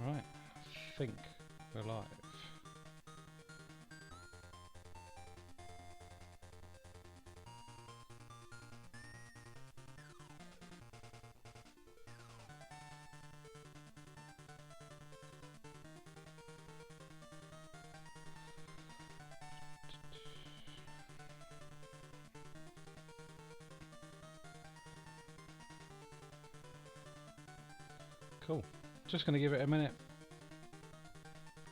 Right, I think we're live. Cool. Just going to give it a minute.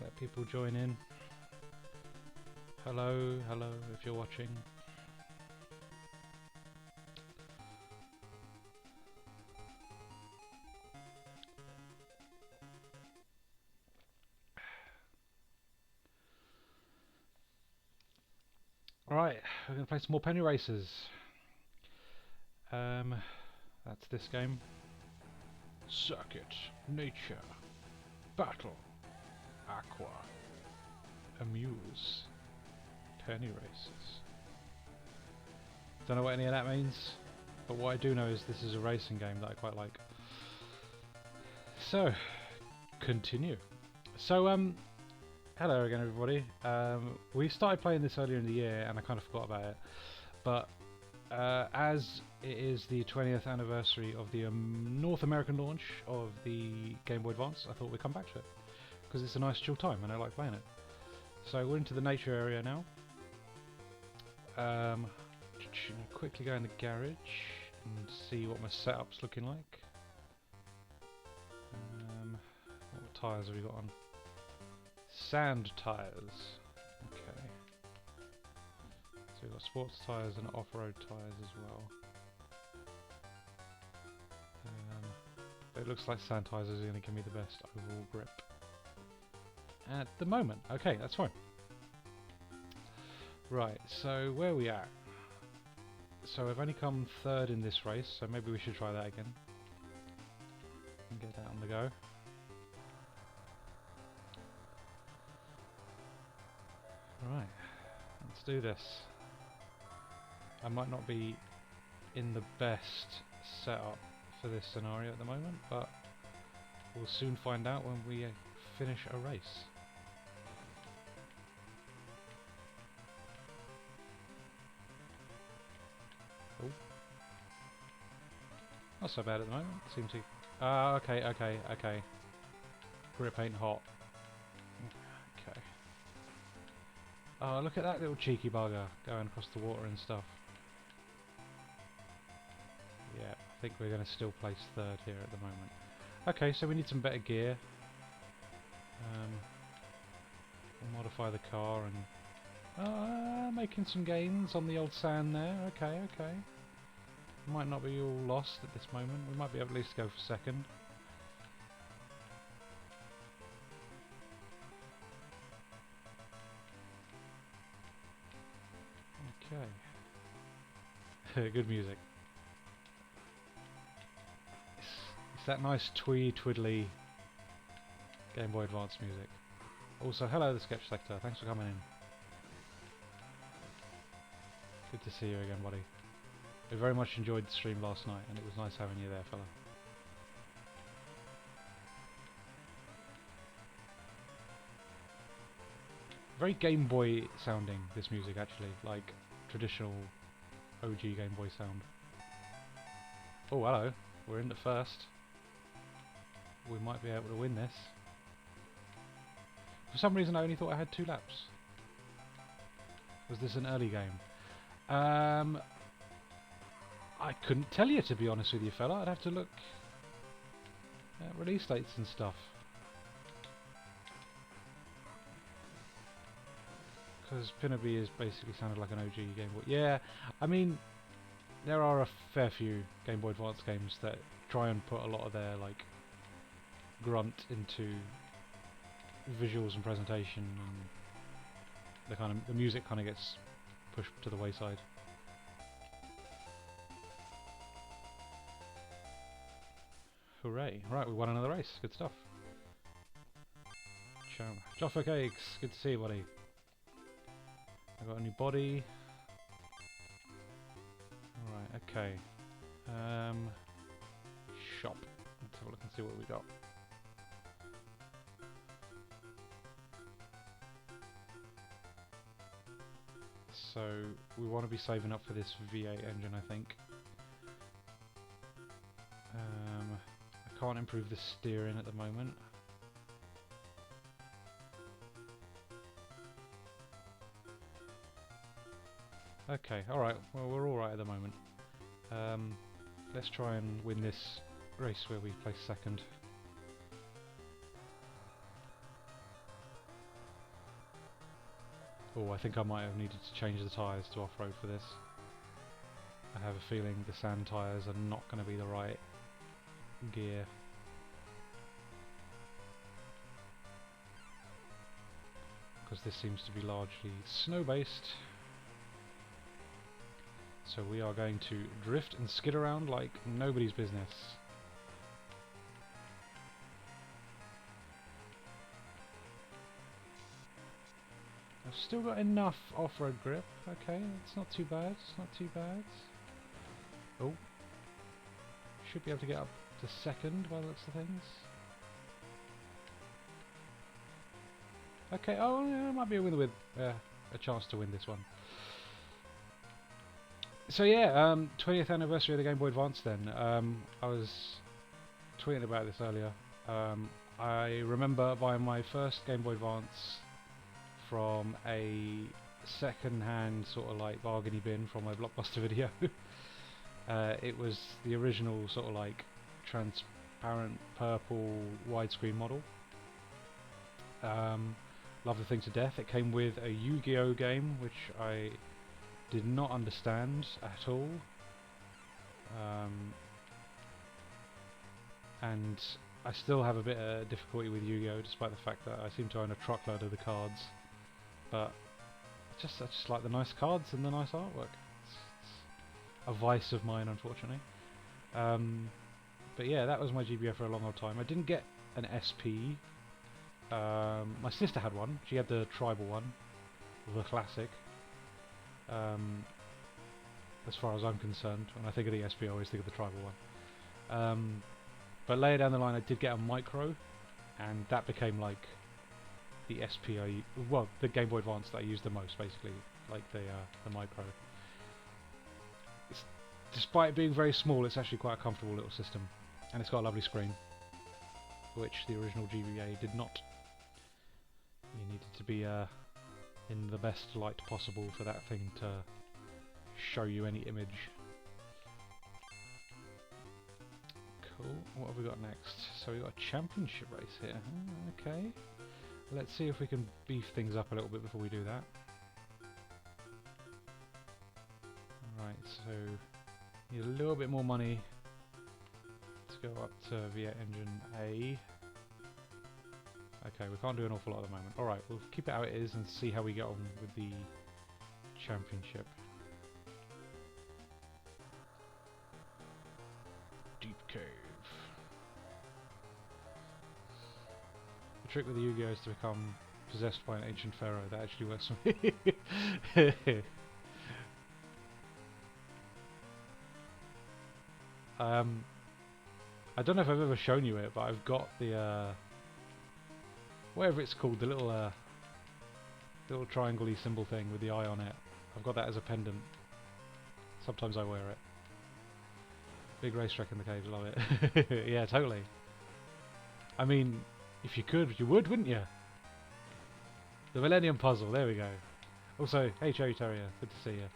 Let people join in. Hello, hello, if you're watching. Alright, we're going to play some more penny races. That's this game. Circuit, Nature, Battle, Aqua, Amuse, penny races. Don't know what any of that means, but what I do know is this is a racing game that I quite like. So, continue. So, hello again everybody. We started playing this earlier in the year and I kind of forgot about it, but as it is the 20th anniversary of the North American launch of the Game Boy Advance, I thought we'd come back to it because it's a nice chill time and I like playing it. So we're into the nature area now. Quickly go in the garage and see what my setup's looking like. What tyres have we got on? Sand tyres. Okay. So we've got sports tyres and off-road tyres as well. But it looks like sand tyres is going to give me the best overall grip at the moment. Okay, that's fine. Right, so where are we at? So I've only come third in this race, so maybe we should try that again. And get that on the go. Right, let's do this. I might not be in the best setup for this scenario at the moment, but we'll soon find out when we finish a race. Oh, not so bad at the moment. Seem to. Okay. Grip ain't hot. Okay. Oh, look at that little cheeky bugger going across the water and stuff. Yeah, I think we're going to still place third here at the moment. Okay, so we need some better gear. We'll modify the car and making some gains on the old sand there. Okay. Might not be all lost at this moment. We might be able at least to go for second. Okay. Good music. It's that nice twiddly Game Boy Advance music. Also, hello the Sketch Sector. Thanks for coming in. Good to see you again, buddy. I very much enjoyed the stream last night, and it was nice having you there, fella. Very Game Boy sounding, this music actually, like traditional OG Game Boy sound. Oh, hello. We're in the first. We might be able to win this. For some reason I only thought I had 2 laps. Was this an early game? I couldn't tell you, to be honest with you, fella. I'd have to look at release dates and stuff. Because Pinnaby is basically sounded like an OG Game Boy. Yeah, I mean, there are a fair few Game Boy Advance games that try and put a lot of their like grunt into visuals and presentation, and the music kind of gets pushed to the wayside. Hooray! Right, we won another race. Good stuff. Joffa Cakes, good to see you, buddy. I got a new body. Alright, okay. Shop. Let's have a look and see what we got. So we want to be saving up for this V8 engine, I think. I can't improve the steering at the moment. Okay, alright, well we're alright at the moment. Let's try and win this race where we place second. Oh, I think I might have needed to change the tyres to off-road for this. I have a feeling the sand tyres are not going to be the right gear. Because this seems to be largely snow-based. So we are going to drift and skid around like nobody's business. I've still got enough off-road grip. Okay, it's not too bad. It's not too bad. Oh. Should be able to get up to second by the looks of things. Okay, oh yeah, might be with a chance to win this one. So yeah, 20th anniversary of the Game Boy Advance then. I was tweeting about this earlier. I remember buying my first Game Boy Advance from a second-hand sort of like bargainy bin from a Blockbuster video. It was the original sort of like transparent purple widescreen model. Love the thing to death. It came with a Yu-Gi-Oh game, which I did not understand at all. And I still have a bit of difficulty with Yu-Gi-Oh, despite the fact that I seem to own a truckload of the cards. But I just like the nice cards and the nice artwork. It's a vice of mine, unfortunately. But yeah, that was my GBA for a long old time. I didn't get an SP. My sister had one. She had the tribal one, the classic. As far as I'm concerned, when I think of the SP, I always think of the tribal one. But later down the line, I did get a micro, and that became like the SP well, the Game Boy Advance that I used the most, basically, like the micro. Despite being very small, it's actually quite a comfortable little system, and it's got a lovely screen, which the original GBA did not. You needed to be in the best light possible for that thing to show you any image. Cool, what have we got next? So we've got a championship race here. Okay, let's see if we can beef things up a little bit before we do that. Alright, so need a little bit more money to go up to V8 engine A. Okay, we can't do an awful lot at the moment. Alright, we'll keep it how it is and see how we get on with the championship. Deep cave. The trick with the Yu-Gi-Oh is to become possessed by an ancient pharaoh. That actually works for me. I don't know if I've ever shown you it, but I've got the whatever it's called, the little triangle-y symbol thing with the eye on it. I've got that as a pendant. Sometimes I wear it. Big racetrack in the cave, love it. Yeah, totally. I mean, if you could, you would, wouldn't you? The Millennium Puzzle, there we go. Also, hey Cherry Terrier, good to see you.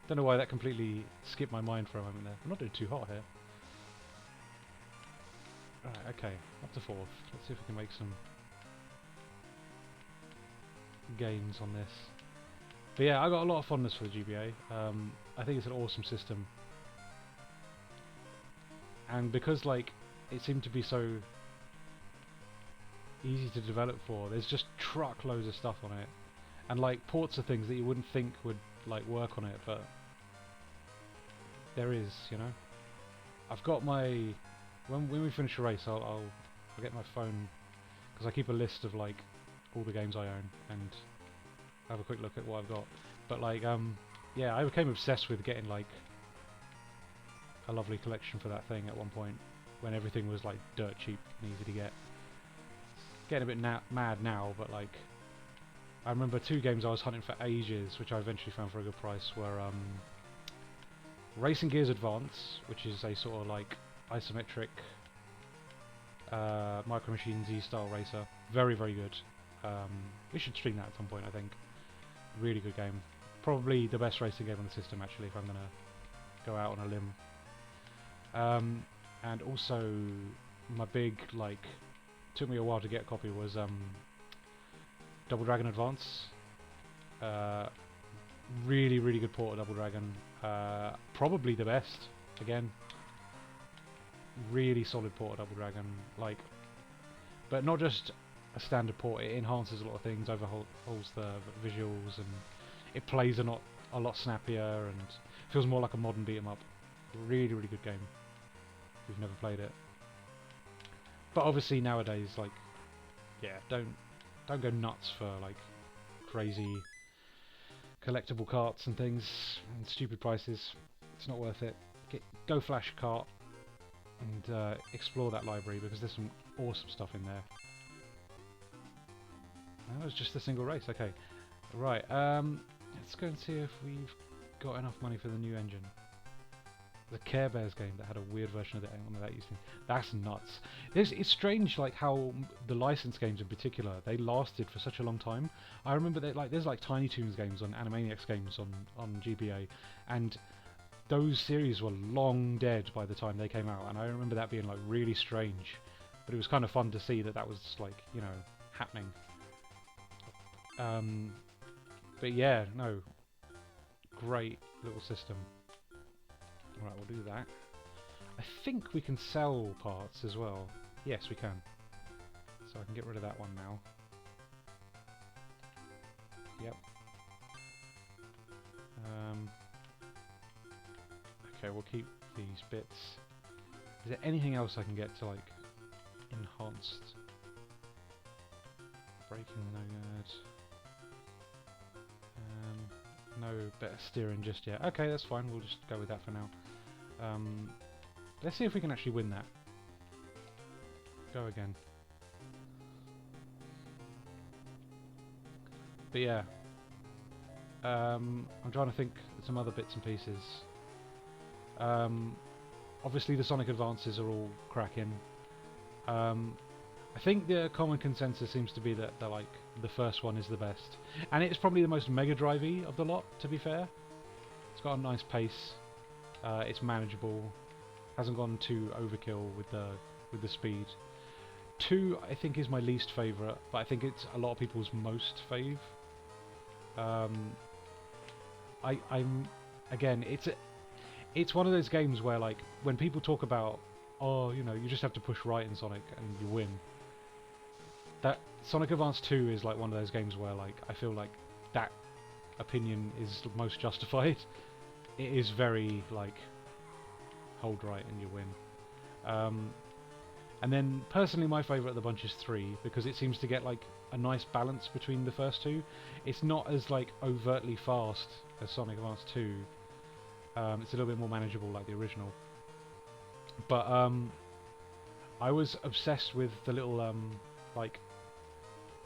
Don't know why that completely skipped my mind for a moment there. I'm not doing too hot here. Right, okay, up to 4th. Let's see if we can make some gains on this. But yeah, I got a lot of fondness for the GBA. I think it's an awesome system. And because like it seemed to be so easy to develop for, there's just truckloads of stuff on it. And like ports of things that you wouldn't think would like work on it, but there is, you know. I've got my when we finish a race, I'll get my phone, because I keep a list of like all the games I own and have a quick look at what I've got. But like yeah, I became obsessed with getting like a lovely collection for that thing at one point when everything was like dirt cheap and easy to get. It's getting a bit mad now, but like I remember 2 games I was hunting for ages, which I eventually found for a good price, were Racing Gears Advance, which is a sort of like isometric Micro Machines Z-style racer. Very, very good. We should stream that at some point, I think. Really good game. Probably the best racing game on the system, actually, if I'm going to go out on a limb. And also, my big, like, took me a while to get a copy was Double Dragon Advance. Really, really good port of Double Dragon. Probably the best, again. Really solid port of Double Dragon. Like, but not just a standard port, it enhances a lot of things, overhauls the visuals, and it plays a lot snappier and feels more like a modern beat 'em up. Really, really good game. If you've never played it. But obviously nowadays, like, yeah, don't go nuts for like crazy collectible carts and things and stupid prices. It's not worth it. Go flash a cart and explore that library, because there's some awesome stuff in there. That was just a single race. Okay, right. Let's go and see if we've got enough money for the new engine. The Care Bears game that had a weird version of that used to. That's nuts. It's strange, like how the licensed games in particular, they lasted for such a long time. I remember that there's like Tiny Toons games on Animaniacs games on GBA, and those series were long dead by the time they came out. And I remember that being like really strange, but it was kind of fun to see that was like, you know, happening. But yeah, no, great little system. Right, we'll do that. I think we can sell parts as well. Yes, we can. So I can get rid of that one now. Yep. Okay, we'll keep these bits. Is there anything else I can get to, like, enhanced? Braking, no good. No better steering just yet. Okay, that's fine. We'll just go with that for now. Let's see if we can actually win that. Go again. But yeah. I'm trying to think of some other bits and pieces. Obviously the Sonic Advances are all cracking. I think the common consensus seems to be that the first one is the best, and it's probably the most Mega Drive-y of the lot. To be fair, it's got a nice pace. It's manageable. Hasn't gone too overkill with the speed. 2, I think, is my least favourite, but I think it's a lot of people's most fave. Again, it's one of those games where, like, when people talk about, oh, you know, you just have to push right in Sonic and you win. That Sonic Advance 2 is like one of those games where, like, I feel like that opinion is most justified. It is very, like, hold right and you win. And then, personally, my favourite of the bunch is 3, because it seems to get, like, a nice balance between the first 2. It's not as, like, overtly fast as Sonic Advance 2. It's a little bit more manageable like the original. But, I was obsessed with the little, like,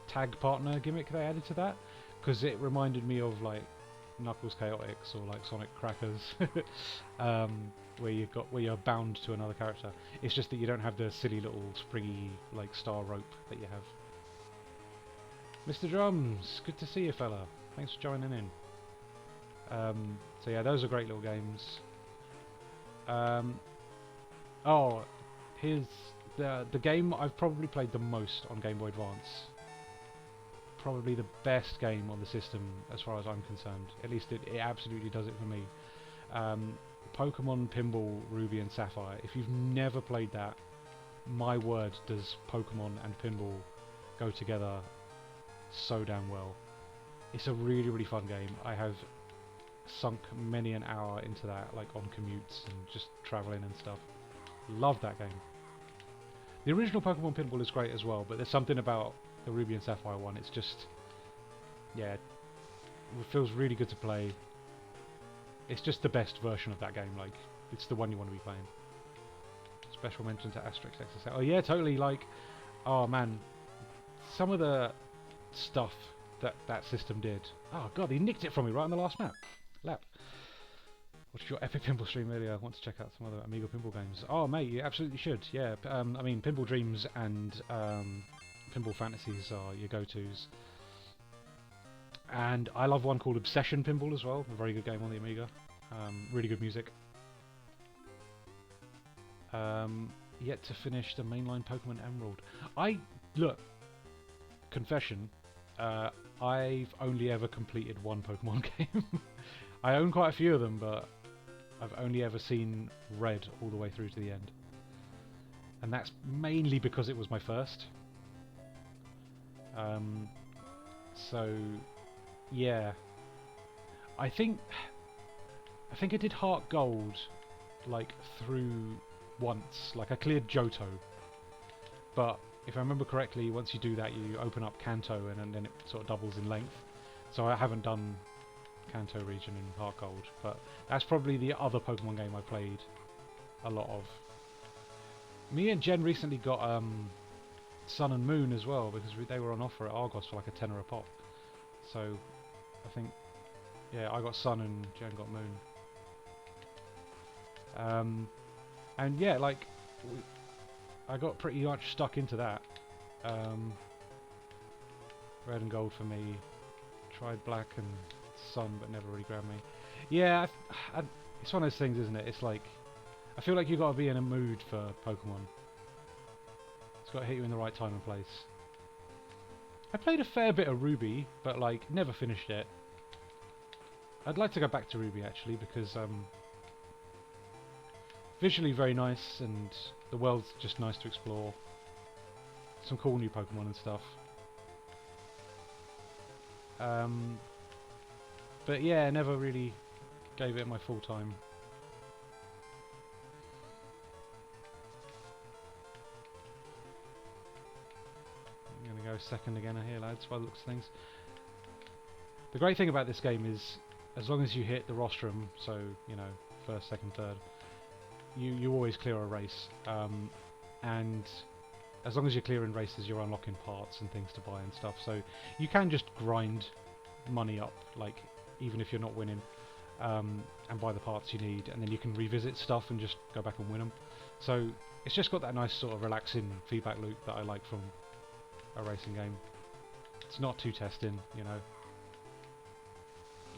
tag partner gimmick they added to that, because it reminded me of, like, Knuckles Chaotix or, like, Sonic Crackers, where you're bound to another character. It's just that you don't have the silly little springy, like, star rope that you have. Mr. Drums, good to see you, fella. Thanks for joining in. So yeah, those are great little games. Oh, here's the game I've probably played the most on Game Boy Advance. Probably the best game on the system as far as I'm concerned. At least it absolutely does it for me. Pokemon Pinball Ruby and Sapphire. If you've never played that, my word, does Pokemon and Pinball go together so damn well. It's a really, really fun game. I have sunk many an hour into that, like on commutes and just travelling and stuff. Love that game. The original Pokemon Pinball is great as well, but there's something about the Ruby and Sapphire one, it's just, yeah, it feels really good to play. It's just the best version of that game, like, it's the one you want to be playing. Special mention to Asterix XSL. Oh yeah, totally, like, oh man, some of the stuff that system did. Oh god, he nicked it from me right on the last lap. Watched your epic pinball stream earlier. I want to check out some other Amiga pinball games. Oh mate, you absolutely should. Yeah, I mean Pinball Dreams and Pinball Fantasies are your go-tos. And I love one called Obsession Pinball as well. A very good game on the Amiga. Really good music. Yet to finish the mainline Pokemon Emerald. Look, confession, I've only ever completed one Pokemon game. I own quite a few of them, but I've only ever seen Red all the way through to the end. And that's mainly because it was my first. So, yeah. I think I did Heart Gold, like, through once. Like, I cleared Johto. But, if I remember correctly, once you do that, you open up Kanto, and then it sort of doubles in length. So I haven't done Kanto region in Heart Gold, but that's probably the other Pokemon game I played a lot of. Me and Jen recently got Sun and Moon as well, because they were on offer at Argos for like a tenner a pop. So I think, yeah, I got Sun and Jen got Moon. And yeah, like, I got pretty much stuck into that. Red and Gold for me. Tried Black and Sun, but never really grabbed me. Yeah, it's one of those things, isn't it? It's like, I feel like you've got to be in a mood for Pokemon. It's got to hit you in the right time and place. I played a fair bit of Ruby, but like, never finished it. I'd like to go back to Ruby actually, because visually very nice, and the world's just nice to explore. Some cool new Pokemon and stuff. But yeah, never really gave it my full time. I'm going to go second again here, lads, by the looks of things. The great thing about this game is, as long as you hit the rostrum, so, you know, first, second, third, you always clear a race. And as long as you're clearing races, you're unlocking parts and things to buy and stuff. So you can just grind money up, like, even if you're not winning, and buy the parts you need, and then you can revisit stuff and just go back and win them. So it's just got that nice sort of relaxing feedback loop that I like from a racing game. It's not too testing, you know.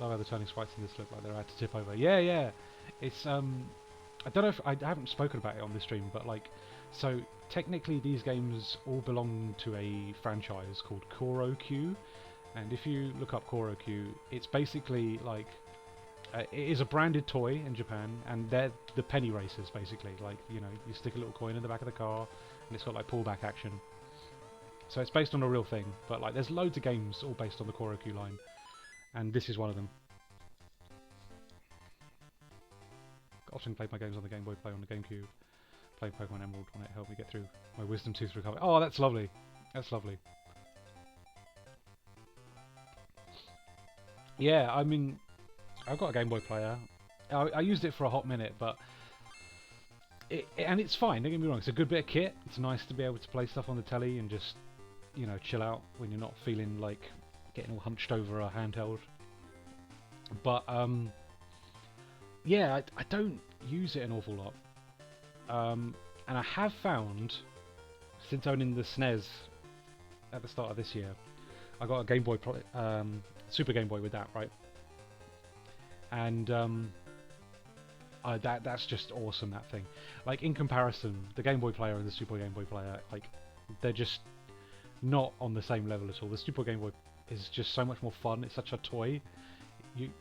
Love how the turning sprites in this look like they're about to tip over. Yeah, yeah. It's I don't know if I haven't spoken about it on this stream, but like, so technically these games all belong to a franchise called Koro Q. And if you look up Koro Q, it's basically like, it is a branded toy in Japan, and they're the penny racers basically. Like, you know, you stick a little coin in the back of the car, and it's got like pullback action. So it's based on a real thing, but like there's loads of games all based on the Koro Q line, and this is one of them. Often played my games on the Game Boy, play on the GameCube, played Pokemon Emerald when it helped me get through my Wisdom Tooth recovery. Oh, that's lovely. That's lovely. Yeah, I mean, I've got a Game Boy player. I used it for a hot minute, but and it's fine, don't get me wrong, it's a good bit of kit. It's nice to be able to play stuff on the telly and just, you know, chill out when you're not feeling like getting all hunched over a handheld. But, yeah, I don't use it an awful lot. And I have found, since owning the SNES at the start of this year, I got a Game Boy, Super Game Boy with that, right? And that's just awesome, that thing. Like, in comparison, the Game Boy player and the Super Game Boy player, like, they're just not on the same level at all. The Super Game Boy is just so much more fun. It's such a toy.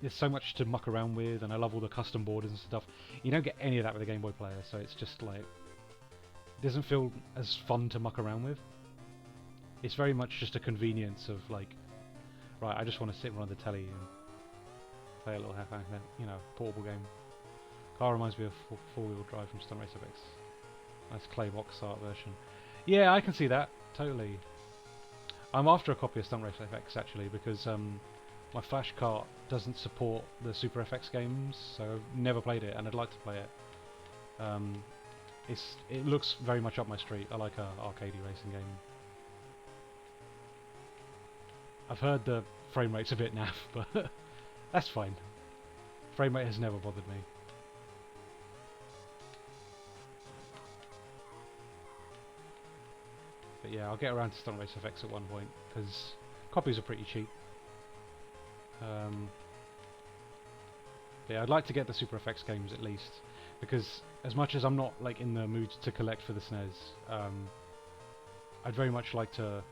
There's so much to muck around with, and I love all the custom borders and stuff. You don't get any of that with a Game Boy player, so it's just like, it doesn't feel as fun to muck around with. It's very much just a convenience of like, right, I just want to sit in front of the telly and play a little you know, portable game. Car reminds me of four-wheel drive from Stunt Race FX. Nice clay box art version. Yeah, I can see that, totally. I'm after a copy of Stunt Race FX actually, because my Flash cart doesn't support the Super FX games, so I've never played it, and I'd like to play it. It looks very much up my street. I like a arcadey racing game. I've heard the frame rate's a bit naff, but that's fine. Frame rate has never bothered me. But yeah, I'll get around to Stunt Race FX at one point, because copies are pretty cheap. Yeah, I'd like to get the Super FX games at least, because as much as I'm not like in the mood to collect for the SNES, I'd very much like to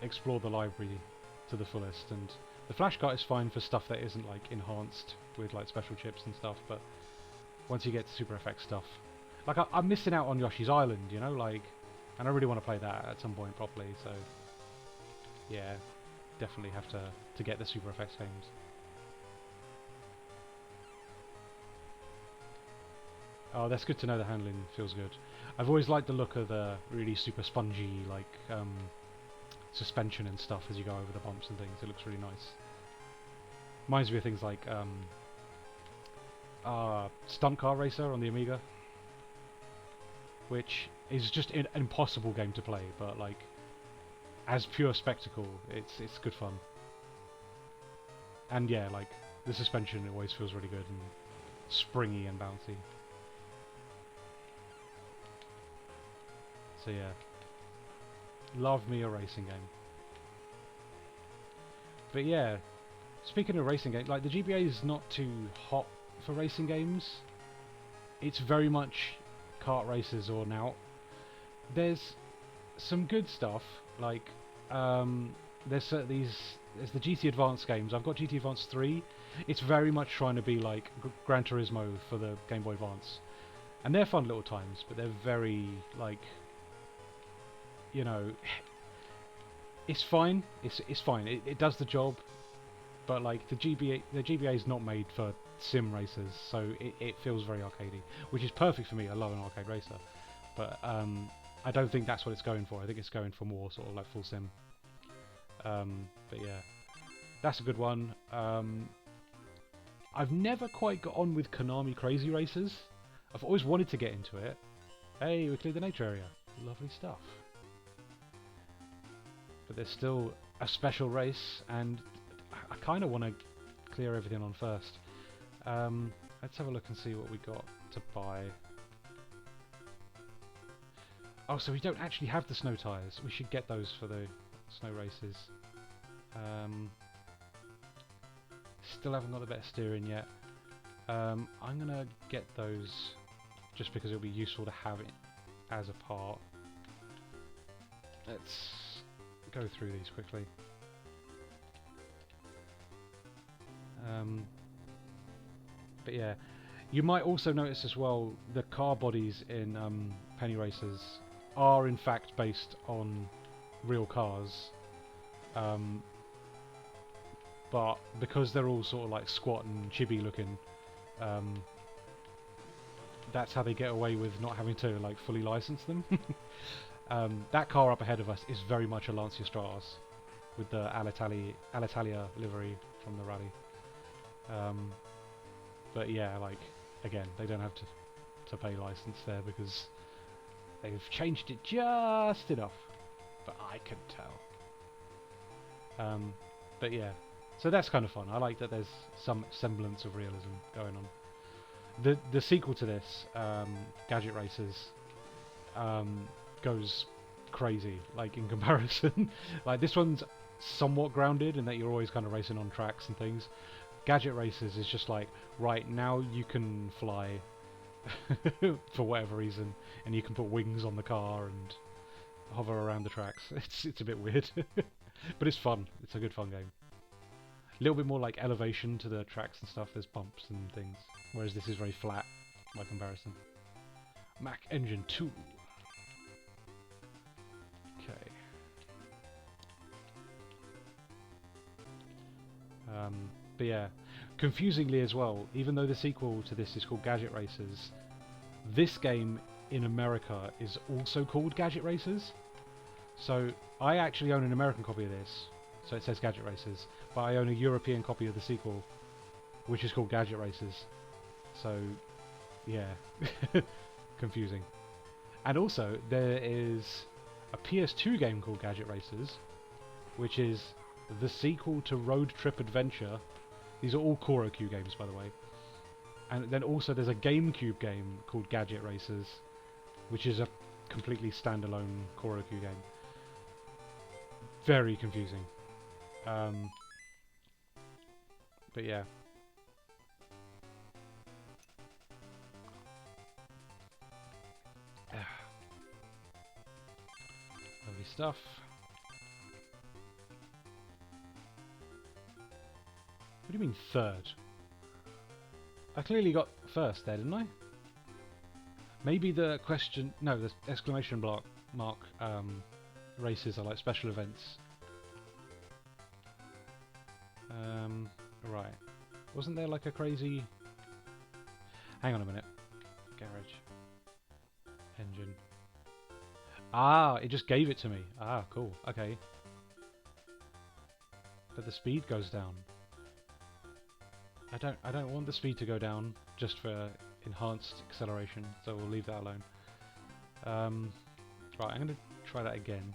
explore the library to the fullest, and the flash cart is fine for stuff that isn't like enhanced with like special chips and stuff, but once you get to Super FX stuff, like I'm missing out on Yoshi's Island, you know, like, and I really want to play that at some point properly, so yeah, definitely have to get the Super FX games. Oh, that's good to know the handling feels good. I've always liked the look of the really super spongy, like, suspension and stuff as you go over the bumps and things. It looks really nice. Reminds me of things like, Stunt Car Racer on the Amiga, which is just an impossible game to play, but, like, as pure spectacle, it's good fun. And yeah, like, the suspension always feels really good and springy and bouncy. So yeah, love me a racing game. But yeah, speaking of racing games, like the GBA is not too hot for racing games. It's very much kart races or now. There's some good stuff, like there's the GT Advance games. I've got GT Advance 3. It's very much trying to be like Gran Turismo for the Game Boy Advance. And they're fun little times, but they're very, like, you know, it's fine. It's fine. It does the job, but like the GBA is not made for sim racers, so it feels very arcadey, which is perfect for me. I love an arcade racer, but I don't think that's what it's going for. I think it's going for more sort of like full sim. But yeah, that's a good one. I've never quite got on with Konami Crazy Racers. I've always wanted to get into it. Hey, we cleared the nature area. Lovely stuff. But there's still a special race, and I kind of want to clear everything on first. Let's have a look and see what we got to buy. Oh, so we don't actually have the snow tyres. We should get those for the snow races. Still haven't got the better steering yet. I'm gonna get those just because it'll be useful to have it as a part. Let's go through these quickly. But yeah, you might also notice as well the car bodies in Penny Racers are in fact based on real cars, but because they're all sort of like squat and chibi looking, that's how they get away with not having to like fully license them. That car up ahead of us is very much a Lancia Stratos with the Alitalia livery from the rally. But yeah, like, again, they don't have to pay license there because they've changed it just enough, but I can tell. But yeah, so that's kind of fun. I like that there's some semblance of realism going on. The sequel to this, Gadget Racers, goes crazy, like, in comparison. Like, this one's somewhat grounded in that you're always kind of racing on tracks and things. Gadget Racers is just like, right, now you can fly for whatever reason, and you can put wings on the car and hover around the tracks. It's a bit weird, but it's fun. It's a good fun game. A little bit more like elevation to the tracks and stuff. There's bumps and things, whereas this is very flat by comparison. Mac Engine 2. Okay. But yeah, confusingly as well, even though the sequel to this is called Gadget Racers, this game in America is also called Gadget Racers. So I actually own an American copy of this, so it says Gadget Racers, but I own a European copy of the sequel, which is called Gadget Racers. So yeah, confusing. And also there is a PS2 game called Gadget Racers, which is the sequel to Road Trip Adventure. These are all KoroQ games, by the way. And then also there's a GameCube game called Gadget Racers, which is a completely standalone KoroQ game. Very confusing. But yeah. Lovely stuff. What do you mean third? I clearly got first there, didn't I? Maybe the question... No, the exclamation mark races are like special events. Right. Wasn't there like a crazy... Hang on a minute. Garage. Engine. Ah, it just gave it to me. Ah, cool. Okay. But the speed goes down. I don't want the speed to go down just for enhanced acceleration, so we'll leave that alone. Right, I'm going to try that again.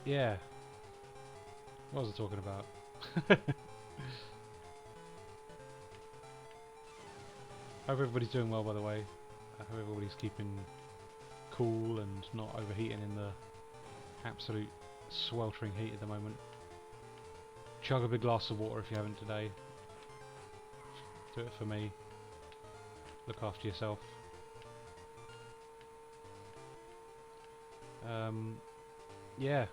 Yeah. What was I talking about? Hope everybody's doing well, by the way. I hope everybody's keeping cool and not overheating in the absolute sweltering heat at the moment. Chug a big glass of water if you haven't today. Do it for me. Look after yourself. Yeah.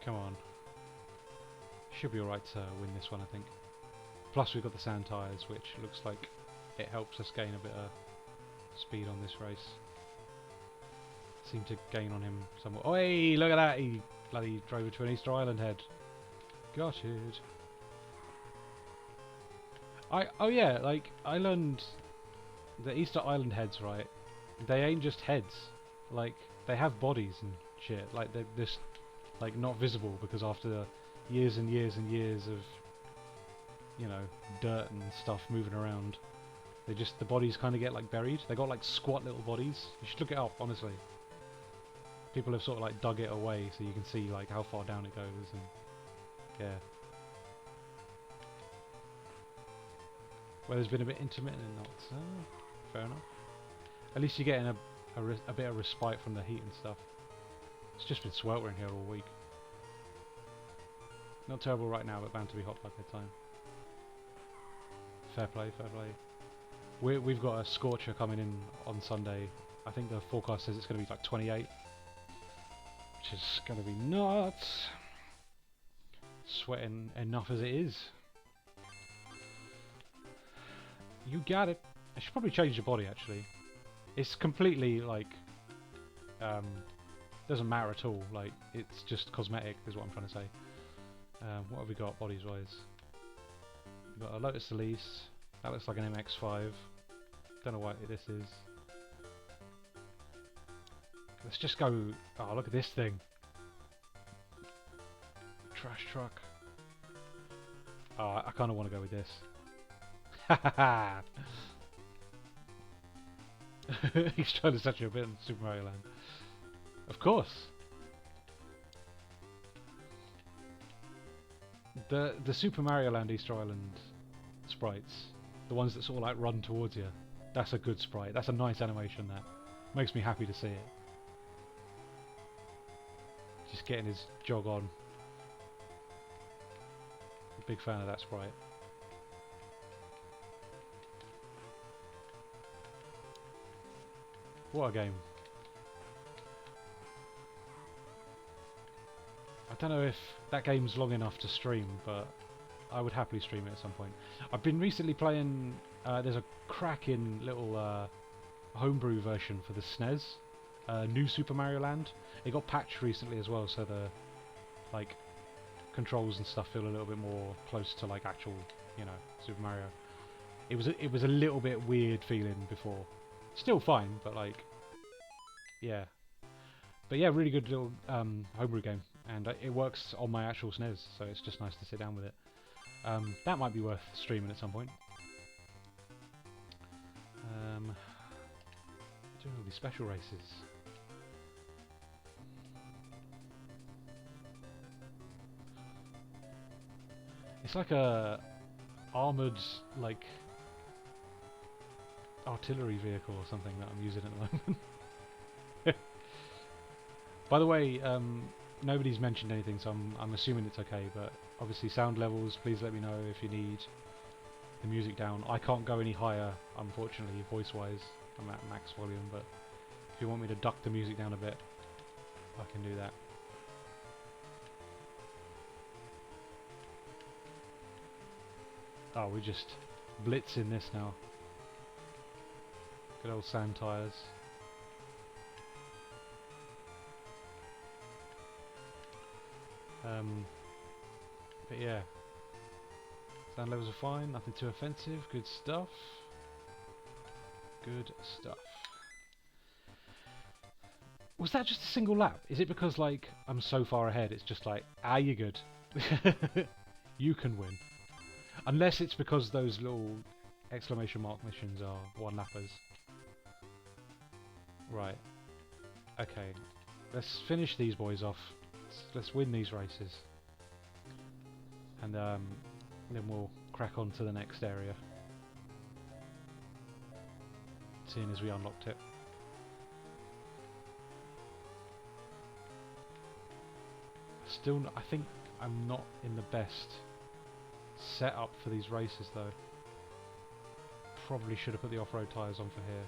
Come on. Should be alright to win this one, I think. Plus we've got the sand tyres, which looks like it helps us gain a bit of speed on this race. Seem to gain on him somewhat. Oh, hey, look at that! He bloody drove into an Easter Island head. Got it. Oh yeah, like, I learned the Easter Island heads, right? They ain't just heads. Like, they have bodies and shit. Like, they're just, like, not visible because after years and years and years of, you know, dirt and stuff moving around, the bodies kind of get, like, buried. They got, like, squat little bodies. You should look it up, honestly. People have sort of, like, dug it away so you can see, like, how far down it goes and, yeah. Weather's been a bit intermittent and not so. Fair enough. At least you're getting a bit of respite from the heat and stuff. It's just been sweltering here all week. Not terrible right now, but bound to be hot by bedtime. Fair play, fair play. We've got a scorcher coming in on Sunday. I think the forecast says it's going to be like 28. Which is going to be nuts. Sweating enough as it is. You got it. I should probably change the body actually. It's completely like doesn't matter at all. Like it's just cosmetic is what I'm trying to say. What have we got bodies wise? We've got a Lotus Elise. That looks like an MX-5. Don't know what this is. Let's just go. Oh, look at this thing. Trash truck. Oh, I kind of want to go with this. He's trying to set you a bit in Super Mario Land. Of course. The Super Mario Land Easter Island sprites, the ones that sort of like run towards you, that's a good sprite. That's a nice animation. That makes me happy to see it. Just getting his jog on. Big fan of that sprite. What a game. I don't know if that game's long enough to stream, but I would happily stream it at some point. I've been recently playing, there's a cracking little homebrew version for the SNES, New Super Mario Land. It got patched recently as well, so the like controls and stuff feel a little bit more close to like actual, you know, Super Mario. It was a little bit weird feeling before. Still fine, but like, yeah. But yeah, really good little homebrew game, and it works on my actual SNES, so it's just nice to sit down with it. That might be worth streaming at some point. Doing all these special races. It's like a armoured, like, artillery vehicle or something that I'm using at the moment. By the way, nobody's mentioned anything, so I'm assuming it's okay, but obviously sound levels, please let me know if you need the music down. I can't go any higher, unfortunately, voice-wise. I'm at max volume, but if you want me to duck the music down a bit, I can do that. Oh, we're just blitzing this now. Good old sand tyres. But yeah, sound levels are fine, nothing too offensive, good stuff. Good stuff. Was that just a single lap? Is it because, like, I'm so far ahead, it's just like, you're good. You can win. Unless it's because those little exclamation mark missions are one-lappers. Right. Okay. Let's finish these boys off. Let's win these races. And then we'll crack on to the next area. Seeing as we unlocked it. Still, I think I'm not in the best setup for these races though. Probably should have put the off-road tyres on for here.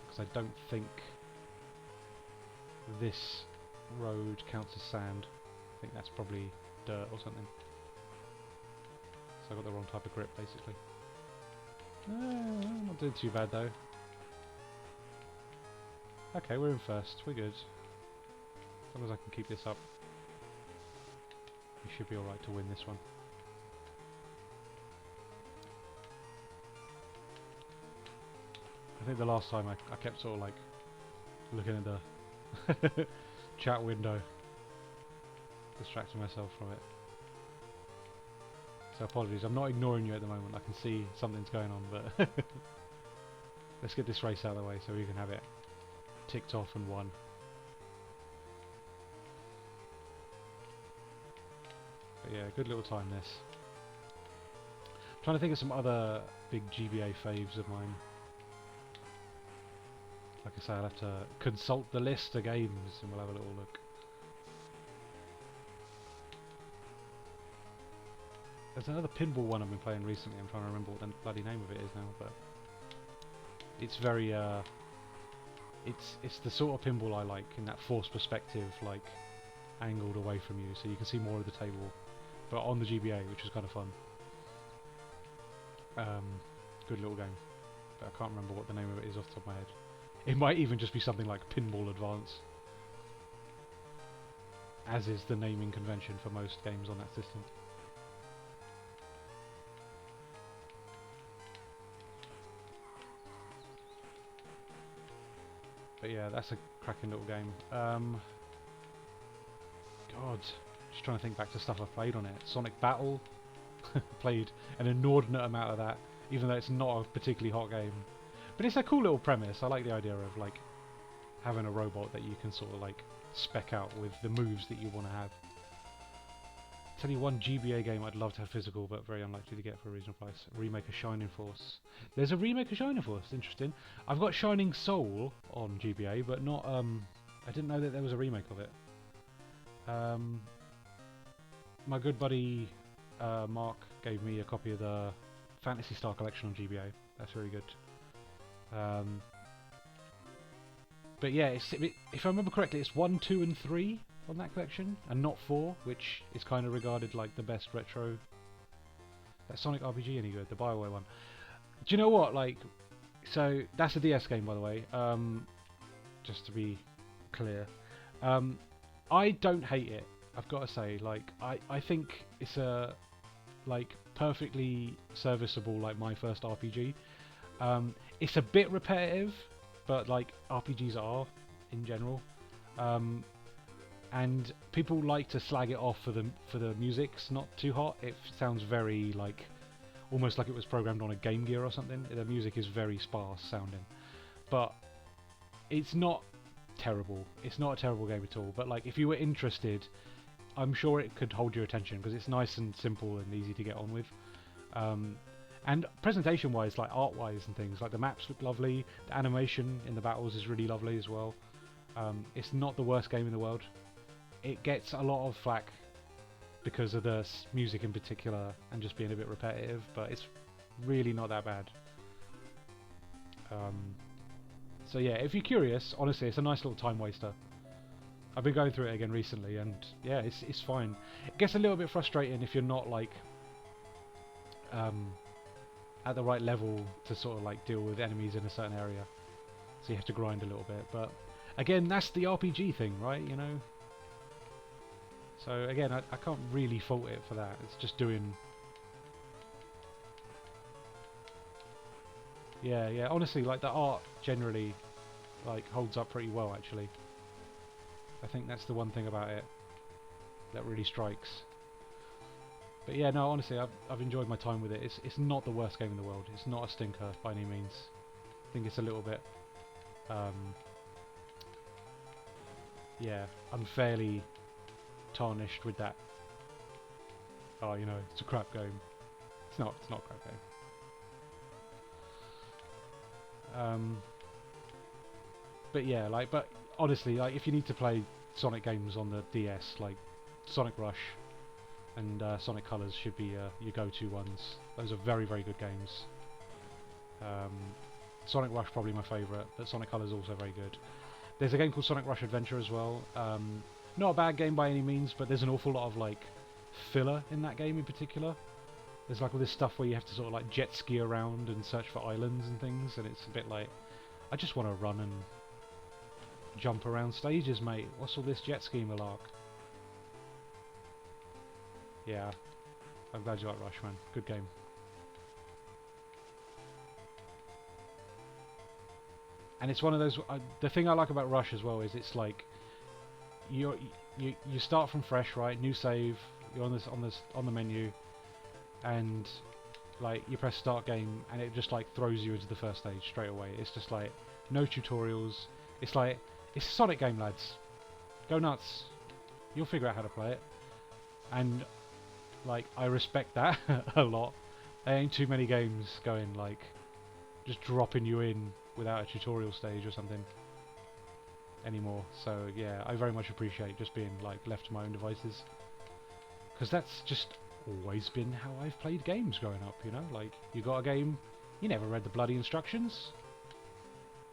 Because I don't think this road counts as sand. I think that's probably dirt or something. So I got the wrong type of grip basically. Not doing too bad though. Okay, we're in first. We're good. As long as I can keep this up, we should be alright to win this one. I think the last time I kept sort of like looking at the chat window, distracting myself from it. So apologies, I'm not ignoring you at the moment, I can see something's going on, but let's get this race out of the way so we can have it ticked off and won. But yeah, good little time this. I'm trying to think of some other big GBA faves of mine. Like I say, I'll have to consult the list of games and we'll have a little look. There's another pinball one I've been playing recently, I'm trying to remember what the bloody name of it is now, but it's very it's the sort of pinball I like, in that forced perspective, like angled away from you, so you can see more of the table, but on the GBA, which is kind of fun. Good little game, but I can't remember what the name of it is off the top of my head. It might even just be something like Pinball Advance, as is the naming convention for most games on that system. But yeah, that's a cracking little game. God, just trying to think back to stuff I've played on it. Sonic Battle, played an inordinate amount of that, even though it's not a particularly hot game. But it's a cool little premise. I like the idea of like having a robot that you can sort of like spec out with the moves that you want to have. Tell you one GBA game I'd love to have physical, but very unlikely to get for a reasonable price. A remake of Shining Force. There's a remake of Shining Force. Interesting. I've got Shining Soul on GBA, but not. I didn't know that there was a remake of it. My good buddy Mark gave me a copy of the Phantasy Star collection on GBA. That's very good. But yeah, if I remember correctly, it's 1, 2, and 3 on that collection, and not 4, which is kind of regarded like the best retro. That Sonic RPG any good? The BioWare one. Do you know what? Like, so that's a DS game, by the way. Just to be clear, I don't hate it. I've got to say, like, I think it's a like perfectly serviceable, like my first RPG. It's a bit repetitive, but like RPGs are in general. And people like to slag it off for the music's not too hot. It sounds very like almost like it was programmed on a Game Gear or something. The music is very sparse sounding, but it's not terrible. It's not a terrible game at all. But like if you were interested, I'm sure it could hold your attention because it's nice and simple and easy to get on with. And presentation-wise, like art-wise and things, like the maps look lovely. The animation in the battles is really lovely as well. It's not the worst game in the world. It gets a lot of flack because of the music in particular and just being a bit repetitive, but it's really not that bad. So yeah, if you're curious, honestly, it's a nice little time waster. I've been going through it again recently, and yeah, it's fine. It gets a little bit frustrating if you're not like at the right level to sort of like deal with enemies in a certain area, so you have to grind a little bit. But again, that's the RPG thing, right? You know. So again, I can't really fault it for that. It's just doing... Yeah, honestly, like the art generally like holds up pretty well actually. I think that's the one thing about it that really strikes. But yeah, no, honestly, I've enjoyed my time with it. It's not the worst game in the world. It's not a stinker by any means. I think it's a little bit yeah, unfairly tarnished with that. Oh, you know, it's a crap game. It's not a crap game. But yeah, like, but honestly, like, if you need to play Sonic games on the DS, like Sonic Rush and Sonic Colors should be your go-to ones. Those are very, very good games. Sonic Rush probably my favourite, but Sonic Colors also very good. There's a game called Sonic Rush Adventure as well. Not a bad game by any means, but there's an awful lot of like filler in that game in particular. There's like all this stuff where you have to sort of like jet ski around and search for islands and things, and it's a bit like, I just want to run and jump around stages, mate. What's all this jet ski malark? Yeah, I'm glad you like Rush, man. Good game. And it's one of those. The thing I like about Rush as well is it's like you start from fresh, right? New save. You're on the menu, and like you press start game, and it just like throws you into the first stage straight away. It's just like no tutorials. It's like it's a Sonic game, lads. Go nuts. You'll figure out how to play it. And like I respect that a lot. There ain't too many games going like just dropping you in without a tutorial stage or something anymore. So yeah, I very much appreciate just being like left to my own devices, because that's just always been how I've played games growing up, you know? Like, you got a game, you never read the bloody instructions.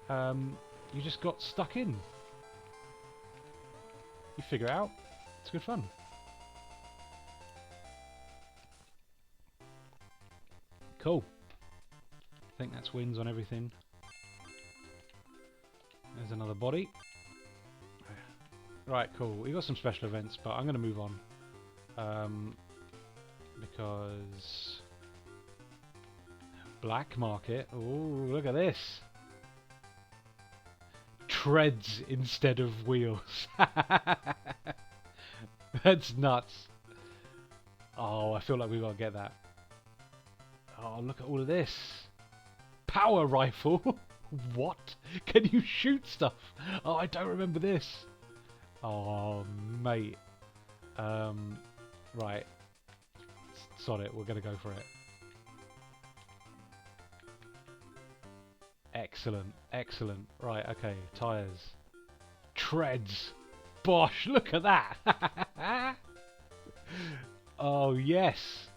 You just got stuck in. You figure it out. It's good fun. Cool. I think that's wins on everything. There's another body. Right, cool. We've got some special events, but I'm going to move on. Because... Black market. Ooh, look at this. Treads instead of wheels. That's nuts. Oh, I feel like we've got to get that. Oh, look at all of this. Power rifle? What? Can you shoot stuff? Oh, I don't remember this. Oh, mate. Right. Sod it, we're going to go for it. Excellent, excellent. Right, okay, tyres. Treads. Bosh, look at that! Oh, yes!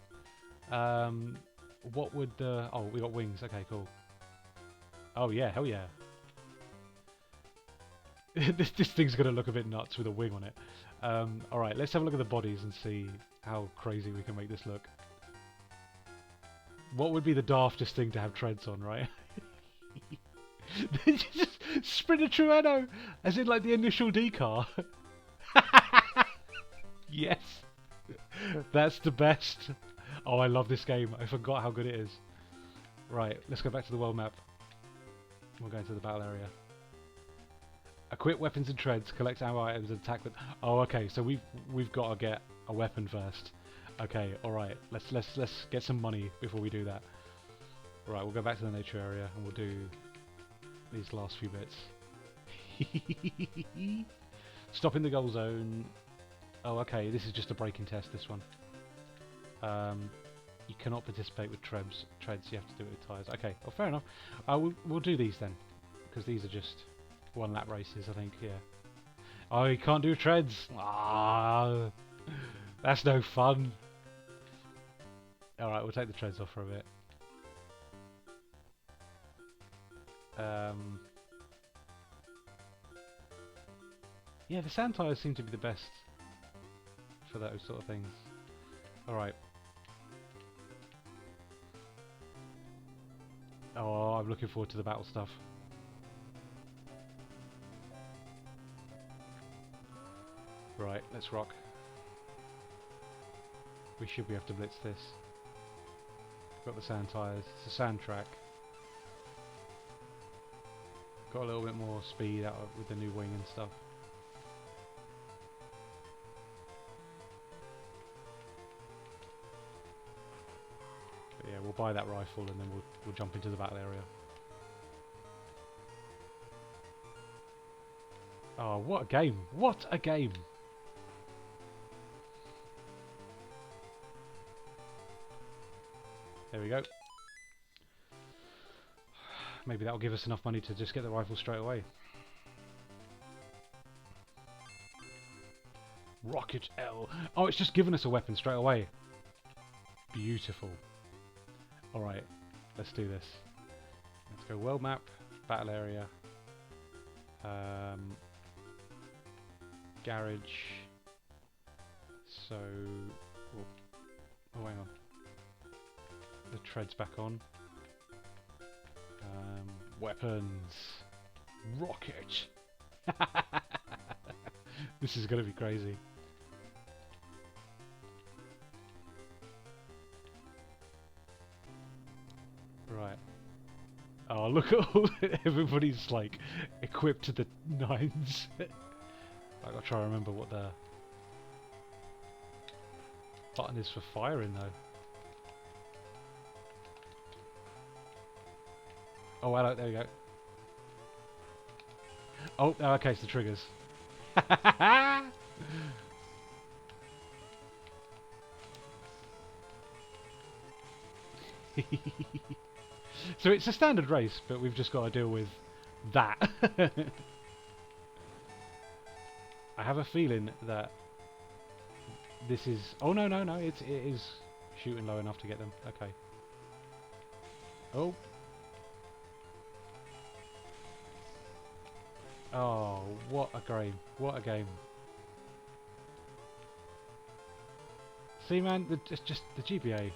What would the... Oh, we got wings, okay, cool. Oh yeah, hell yeah. this thing's going to look a bit nuts with a wing on it. Alright, let's have a look at the bodies and see how crazy we can make this look. What would be the daftest thing to have treads on, right? Just Sprinter Trueno! As in like the initial D car. Yes! That's the best. Oh, I love this game. I forgot how good it is. Right, let's go back to the world map. We'll go into the battle area. Equip weapons and treads, collect ammo items and attack with... Oh, okay, so we've got to get a weapon first. Okay, alright, let's get some money before we do that. Right, we'll go back to the nature area and we'll do these last few bits. Stop in the goal zone. Oh, okay, this is just a braking test, this one. You cannot participate with treads, you have to do it with tyres. Okay, well, fair enough. We'll do these then, because these are just one-lap races, I think, yeah. Oh, you can't do treads! Ah, that's no fun. Alright, we'll take the treads off for a bit. Yeah, the sand tyres seem to be the best for those sort of things. Alright. Oh, I'm looking forward to the battle stuff. Right, let's rock. We should be able to blitz this. Got the sand tyres. It's a sand track. Got a little bit more speed out of, with the new wing and stuff. But yeah, we'll buy that rifle and then we'll jump into the battle area. Oh, what a game! What a game! There we go. Maybe that'll give us enough money to just get the rifle straight away. Rocket L. Oh, it's just given us a weapon straight away. Beautiful. Alright, let's do this. Let's go world map, battle area, garage. So, oh hang on. The treads back on. Weapons. Rocket. This is gonna be crazy. Right. Oh, look at all everybody's like equipped to the nines. I gotta try to remember what the button is for firing though. Oh, hello, there we go. Oh, okay, it's the triggers. So it's a standard race, but we've just got to deal with that. I have a feeling that this is... Oh, no, it is shooting low enough to get them. Okay. Oh. Oh, what a game. What a game. See, man, it's just the GBA.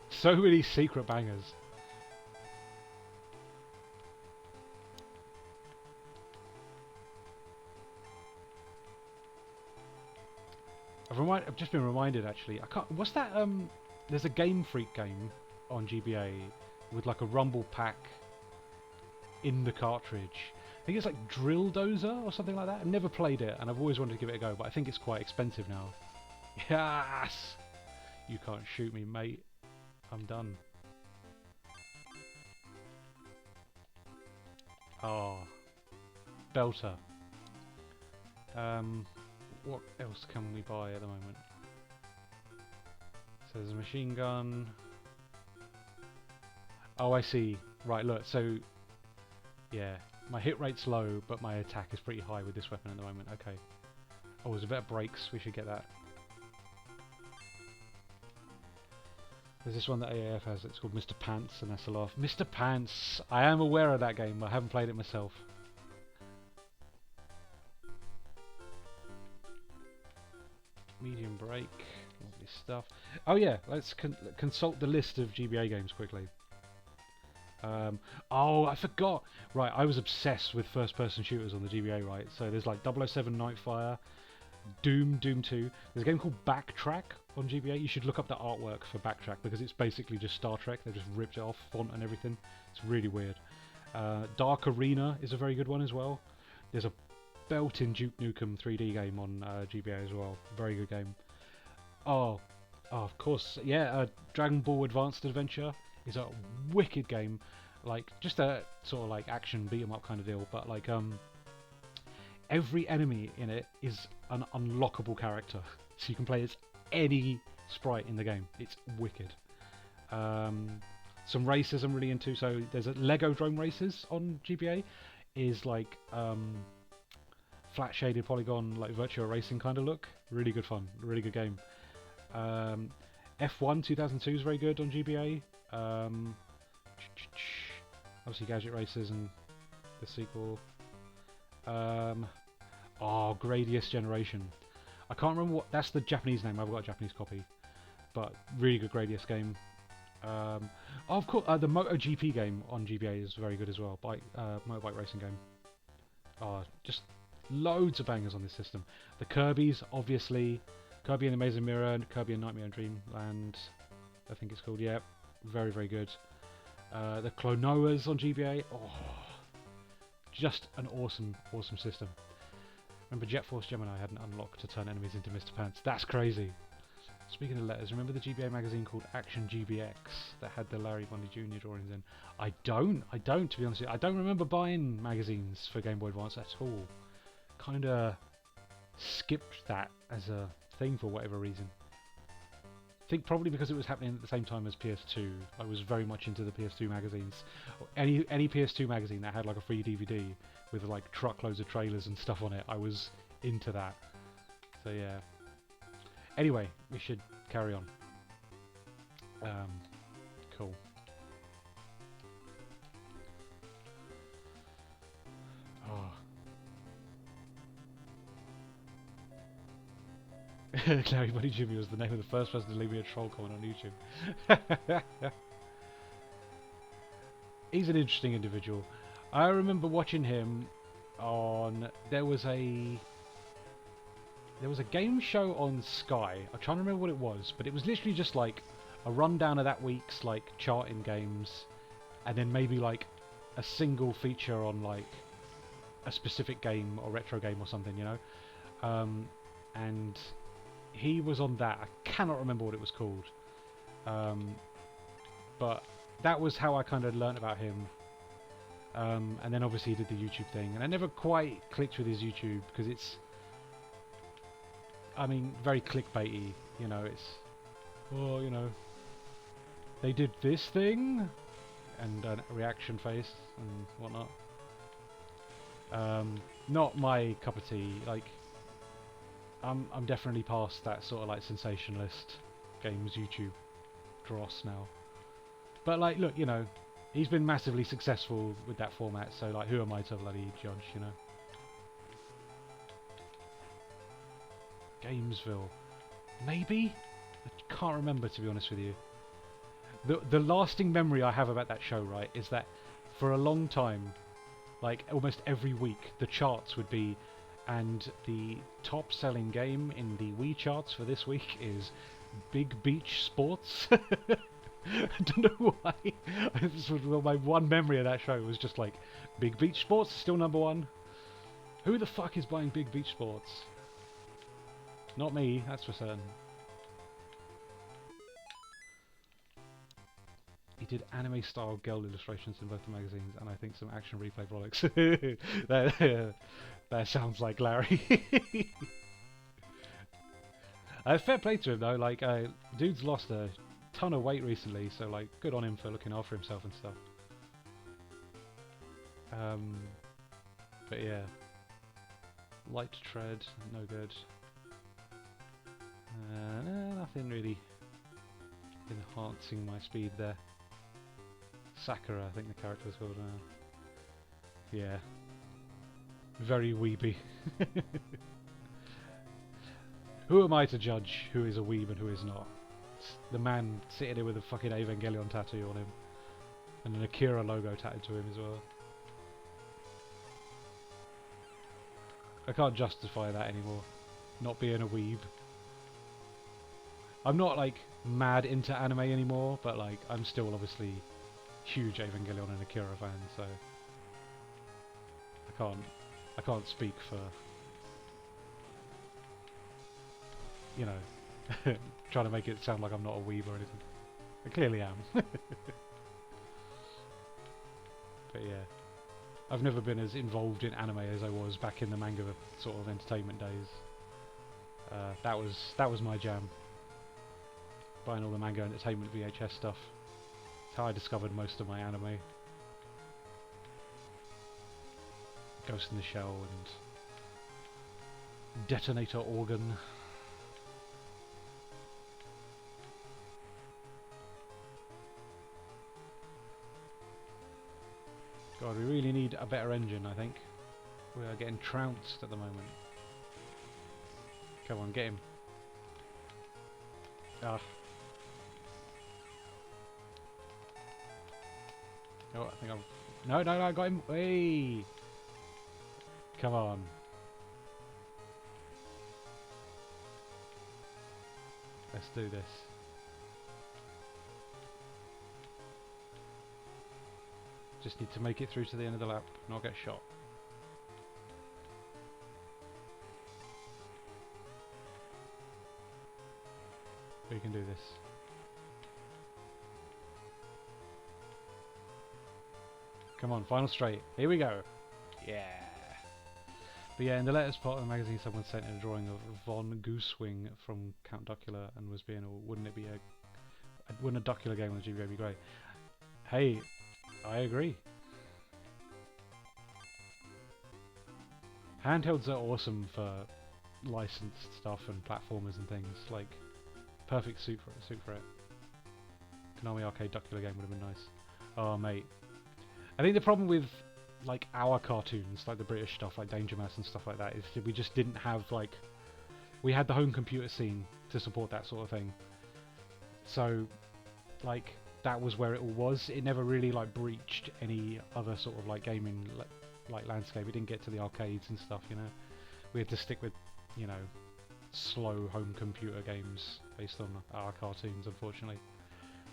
So many secret bangers. I've just been reminded, actually. I can't... What's that, There's a Game Freak game on GBA with, like, a rumble pack in the cartridge. I think it's like Drill Dozer or something like that. I've never played it and I've always wanted to give it a go, but I think it's quite expensive now. Yes! You can't shoot me, mate. I'm done. Oh. Belter. What else can we buy at the moment? So there's a machine gun. Oh, I see. Right, look, so... Yeah, my hit rate's low, but my attack is pretty high with this weapon at the moment. Okay. Oh, there's a bit of brakes. We should get that. There's this one that AAF has. It's called Mr. Pants, and that's a laugh. Mr. Pants! I am aware of that game, but I haven't played it myself. Medium brake. Lovely stuff. Oh yeah, let's consult the list of GBA games quickly. Oh, I forgot. Right, I was obsessed with first-person shooters on the GBA, right? So there's like 007 Nightfire, Doom 2. There's a game called Backtrack on GBA. You should look up the artwork for Backtrack because it's basically just Star Trek. They've just ripped it off, font and everything. It's really weird. Dark Arena is a very good one as well. There's a belting Duke Nukem 3D game on GBA as well. Very good game. Oh, of course, yeah. Dragon Ball Advanced Adventure is a wicked game. Like just a sort of like action beat 'em up kind of deal, but like every enemy in it is an unlockable character, so you can play as any sprite in the game. It's wicked. Some races I'm really into. So there's a Lego Drone Races on GBA. Is like flat shaded polygon, like virtual racing kind of look. Really good fun. Really good game. F1 2002 is very good on GBA. Obviously Gadget Racers and the sequel. Oh, Gradius Generation. I can't remember what... That's the Japanese name. I've got a Japanese copy. But really good Gradius game. Oh, of course, the MotoGP game on GBA is very good as well. Motorbike racing game. Oh, just loads of bangers on this system. The Kirby's, obviously. Kirby and the Maze Mirror, and Kirby and Nightmare and Dreamland, I think it's called. Yeah, very, very good. The Clonoas on GBA. Oh, just an awesome, awesome system. Remember Jet Force Gemini hadn't unlocked to turn enemies into Mr. Pants. That's crazy. Speaking of letters, remember the GBA magazine called Action GBX that had the Larry Bundy Jr. drawings in? I don't, to be honest with you. I don't remember buying magazines for Game Boy Advance at all. Kinda skipped that as a thing for whatever reason. I think probably because it was happening at the same time as PS2. I was very much into the PS2 magazines. Any PS2 magazine that had like a free DVD with like truckloads of trailers and stuff on it, I was into that. So yeah. Anyway, we should carry on. Cool. Oh. Larry Buddy Jimmy was the name of the first person to leave me a troll comment on YouTube. He's an interesting individual. I remember watching him on... There was a game show on Sky. I'm trying to remember what it was, but it was literally just like a rundown of that week's like charting games, and then maybe like a single feature on like a specific game or retro game or something, you know. And he was on that. I cannot remember what it was called, but that was how I kind of learnt about him. And then obviously he did the YouTube thing, and I never quite clicked with his YouTube because it's, I mean, very clickbaity, you know. It's, oh, you know, they did this thing, and a reaction face and whatnot. Not my cup of tea. Like, I'm definitely past that sort of like sensationalist games YouTube dross now. But like, look, you know, he's been massively successful with that format, so like, who am I to bloody judge, you know? Gamesville. Maybe? I can't remember, to be honest with you. The lasting memory I have about that show, right, is that for a long time, like almost every week, the charts would be, and the top selling game in the Wii charts for this week is Big Beach Sports. I don't know why. This was my one memory of that show was just like, Big Beach Sports is still number one. Who the fuck is buying Big Beach Sports? Not me, that's for certain. He did anime-style girl illustrations in both the magazines, and I think some action replay frolics. That sounds like Larry. Fair play to him though. Like, dude's lost a ton of weight recently, so like, good on him for looking after himself and stuff. But yeah, light tread, no good. No, nothing really enhancing my speed there. Sakura, I think the character was called. Yeah, very weeby. Who am I to judge who is a weeb and who is not? It's the man sitting here with a fucking Evangelion tattoo on him, and an Akira logo tattooed to him as well. I can't justify that anymore, not being a weeb. I'm not like mad into anime anymore, but like I'm still obviously huge Evangelion and Akira fan, so I can't speak for, you know, trying to make it sound like I'm not a weeb or anything. I clearly am. But yeah, I've never been as involved in anime as I was back in the manga sort of entertainment days. That was my jam. Buying all the manga entertainment VHS stuff. That's how I discovered most of my anime. Ghost in the Shell and Detonator Organ. God, we really need a better engine, I think. We are getting trounced at the moment. Come on, get him. Ah. Oh, I think I'm... No, I got him. Hey! Come on. Let's do this. Just need to make it through to the end of the lap, not get shot. We can do this. Come on, final straight. Here we go. Yeah. But yeah, in the latest part of the magazine, someone sent in a drawing of Von Goosewing from Count Duckula and was being, wouldn't a Duckula game on the GBA be great? Hey, I agree. Handhelds are awesome for licensed stuff and platformers and things. Like, perfect suit for it. Konami Arcade Duckula game would have been nice. Oh, mate. I think the problem with like our cartoons, like the British stuff, like Danger Mouse and stuff like that, is that we just didn't have like... We had the home computer scene to support that sort of thing. So, like, that was where it all was. It never really like breached any other sort of like gaming like landscape. It didn't get to the arcades and stuff, you know. We had to stick with, you know, slow home computer games based on our cartoons, unfortunately,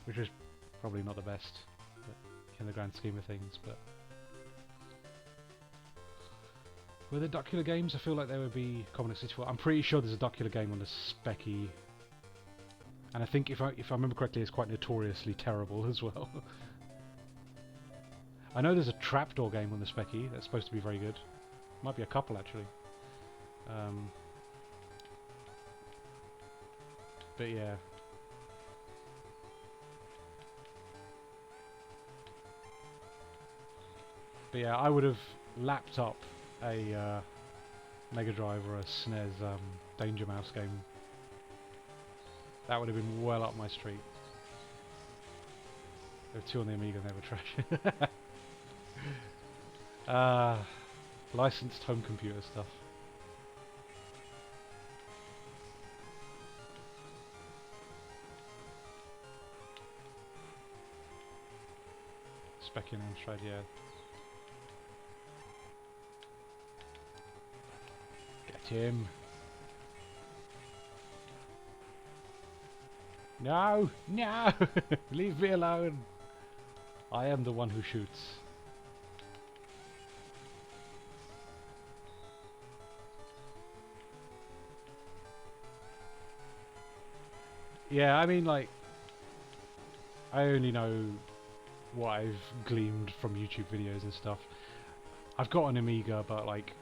which was probably not the best in the grand scheme of things. But were there Duckula games? I feel like there would be Commodore 64. I'm pretty sure there's a Duckula game on the Specky. And I think, if I remember correctly, it's quite notoriously terrible as well. I know there's a Trapdoor game on the Specky that's supposed to be very good. Might be a couple, actually. But yeah. But yeah, I would have lapped up a Mega Drive or a SNES Danger Mouse game. That would have been well up my street. There were two on the Amiga and they were trash. Licensed home computer stuff. Specky and Amstrad, yeah. Get him. No! No! Leave me alone! I am the one who shoots. Yeah, I mean, like, I only know what I've gleaned from YouTube videos and stuff. I've got an Amiga, but like,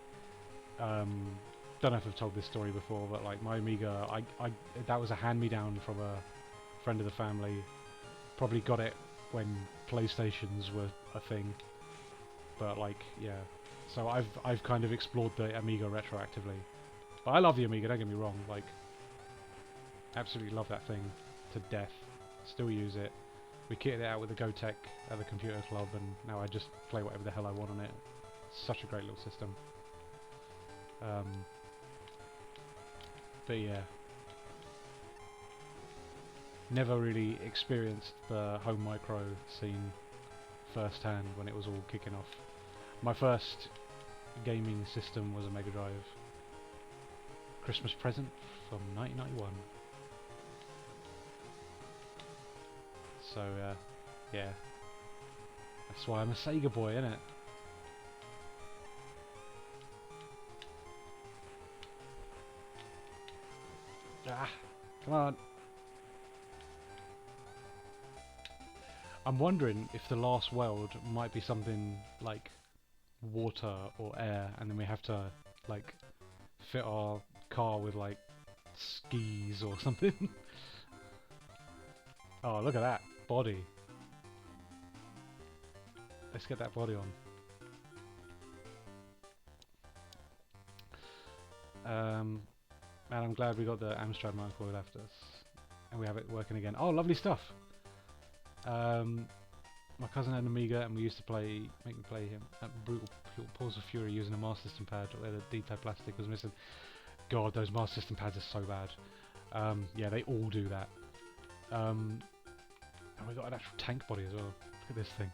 don't know if I've told this story before, but like my Amiga, that was a hand-me-down from a friend of the family. Probably got it when PlayStations were a thing, but like, yeah. So I've kind of explored the Amiga retroactively. But I love the Amiga, don't get me wrong. Like, absolutely love that thing to death. Still use it. We kitted it out with the Gotek at the computer club, and now I just play whatever the hell I want on it. It's such a great little system. But yeah, never really experienced the home micro scene firsthand when it was all kicking off. My first gaming system was a Mega Drive. Christmas present from 1991. So yeah, that's why I'm a Sega boy, innit? Ah, come on. I'm wondering if the last world might be something like water or air, and then we have to like fit our car with like skis or something. Oh, look at that body. Let's get that body on. And I'm glad we got the Amstrad microcoil after us, and we have it working again. Oh, lovely stuff. My cousin had an Amiga, and we used to make me play him at Brutal Pulse of Fury using a Master System pad where the D-type plastic was missing. God, those Master System pads are so bad. Yeah, they all do that. And we got an actual tank body as well. Look at this thing.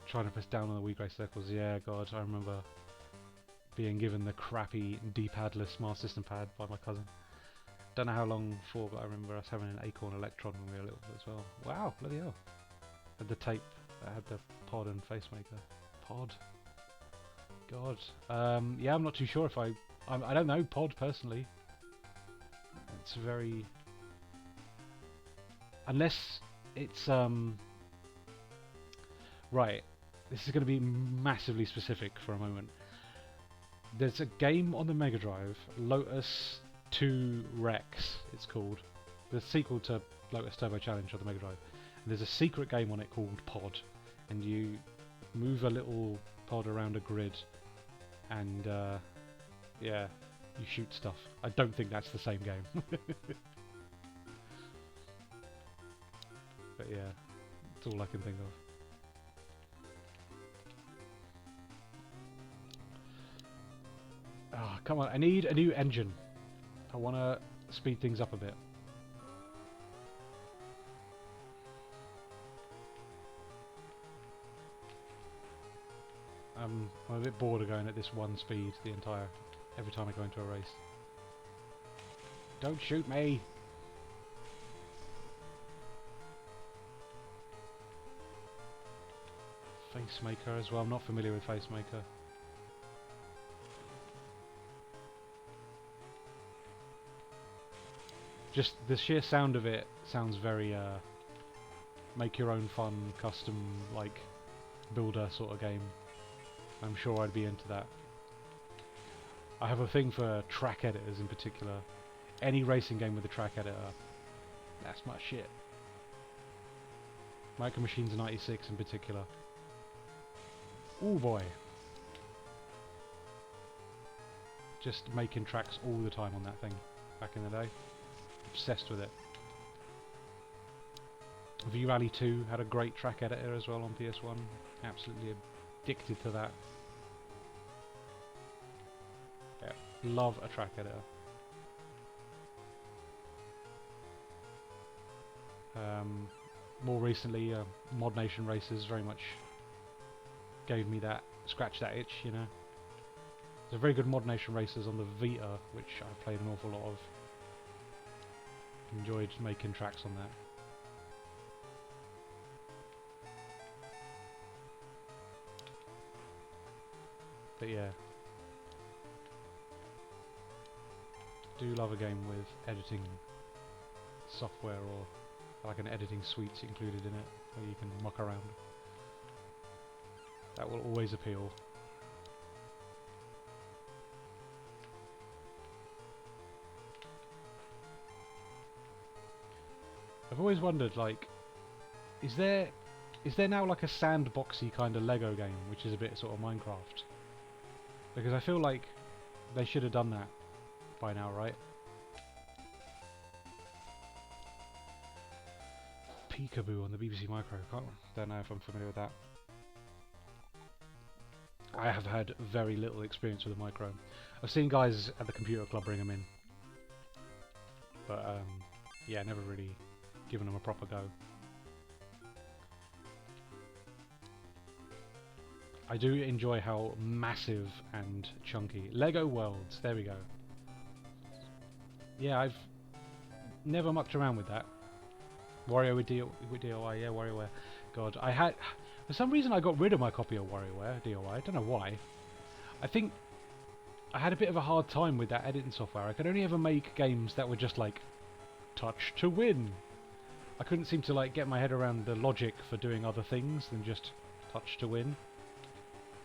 Trying to press down on the Wii Grey circles. Yeah, God, I remember being given the crappy D-padless Master System pad by my cousin. Don't know how long for, but I remember us having an Acorn Electron when we were little as well. Wow, bloody hell. Had the tape that had the pod and facemaker. Pod. God. Yeah, I'm not too sure if I don't know pod personally. It's very... Unless it's, Right. This is going to be massively specific for a moment. There's a game on the Mega Drive, Lotus 2 Rex, it's called. The sequel to Lotus Turbo Challenge on the Mega Drive. And there's a secret game on it called Pod, and you move a little pod around a grid, and yeah, you shoot stuff. I don't think that's the same game. But yeah, that's all I can think of. Oh, come on, I need a new engine. I want to speed things up a bit. I'm a bit bored of going at this one speed every time I go into a race. Don't shoot me! Facemaker as well, I'm not familiar with Facemaker. Just the sheer sound of it sounds very make your own fun, custom, like, builder sort of game. I'm sure I'd be into that. I have a thing for track editors in particular. Any racing game with a track editor, that's my shit. Micro Machines 96 in particular. Oh boy. Just making tracks all the time on that thing back in the day. Obsessed with it. V-Rally 2 had a great track editor as well on PS1. Absolutely addicted to that. Yeah, love a track editor. More recently, Mod Nation Racers very much gave me that, scratch that itch, you know. There's a very good Mod Nation Racers on the Vita, which I played an awful lot of. Enjoyed making tracks on that. But yeah, do love a game with editing software or like an editing suite included in it where you can muck around. That will always appeal. I've always wondered, like, is there now like a sandboxy kind of Lego game which is a bit sort of Minecraft? Because I feel like they should have done that by now, right? Peekaboo on the BBC Micro. Don't know if I'm familiar with that. I have had very little experience with the Micro. I've seen guys at the computer club bring them in, but yeah, never really given them a proper go. I do enjoy how massive and chunky. Lego Worlds, there we go. Yeah, I've never mucked around with that. Wario with DOI, yeah, WarioWare. God, I had... For some reason I got rid of my copy of WarioWare, DOI, I don't know why. I think I had a bit of a hard time with that editing software. I could only ever make games that were just like touch to win. I couldn't seem to like get my head around the logic for doing other things than just touch to win.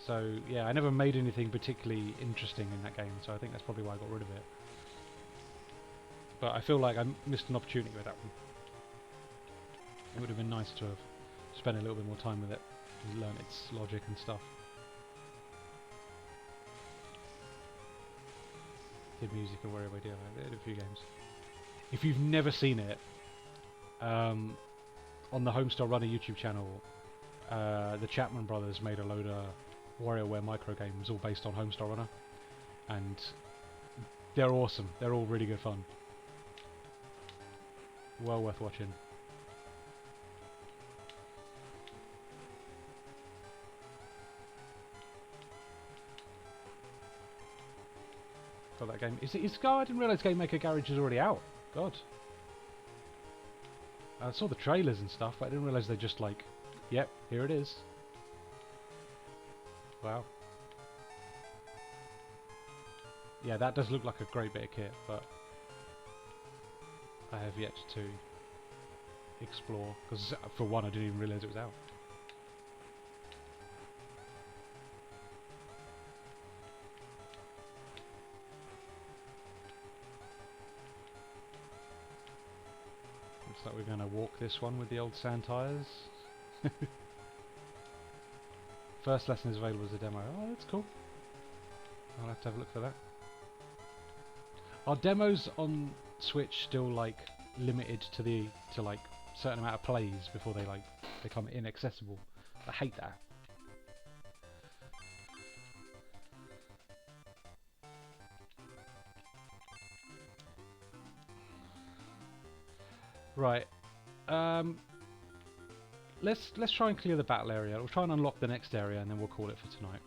So yeah, I never made anything particularly interesting in that game, so I think that's probably why I got rid of it. But I feel like I missed an opportunity with that one. It would have been nice to have spent a little bit more time with it and learn its logic and stuff. Did music and WarioWare DIY. I did a few games. If you've never seen it, on the Homestar Runner YouTube channel, the Chapman brothers made a load of WarioWare micro games all based on Homestar Runner, and they're awesome. They're all really good fun. Well worth watching. Got that game. I didn't realise Game Maker Garage is already out. God. I saw the trailers and stuff, but I didn't realise they just like, yep, here it is. Wow. Yeah, that does look like a great bit of kit, but I have yet to explore, because for one I didn't even realise it was out. Looks like we're going to walk this one with the old sand tyres. First lesson is available as a demo. Oh, that's cool. I'll have to have a look for that. Are demos on Switch still like limited to like certain amount of plays before they like become inaccessible? I hate that. Right. Let's try and clear the battle area. We'll try and unlock the next area, and then we'll call it for tonight.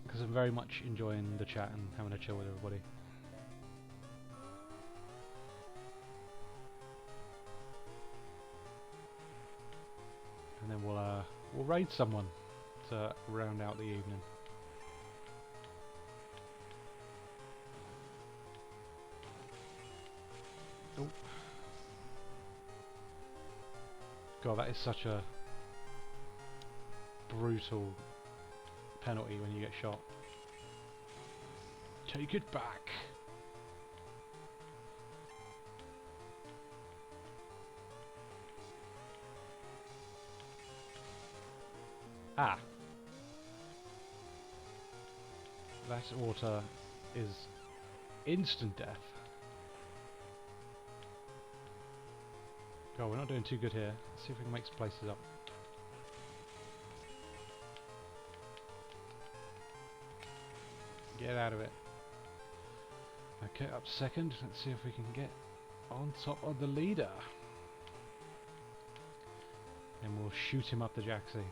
Because I'm very much enjoying the chat and having a chill with everybody. And then we'll raid someone to round out the evening. Oh. God, that is such a brutal penalty when you get shot. Take it back. Ah. That water is instant death. God, we're not doing too good here. Let's see if we can make some places up. Get out of it. Okay, up second. Let's see if we can get on top of the leader. And we'll shoot him up the jacksie.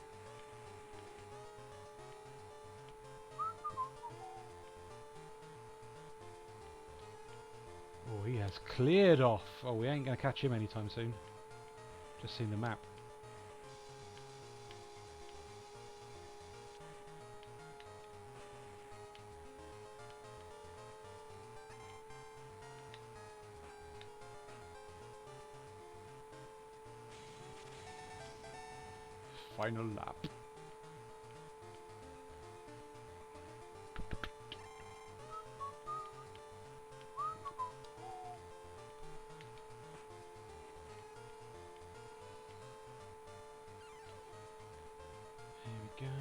Oh, he has cleared off. Oh, we ain't going to catch him anytime soon. Just seen the map. Final lap. Here we go.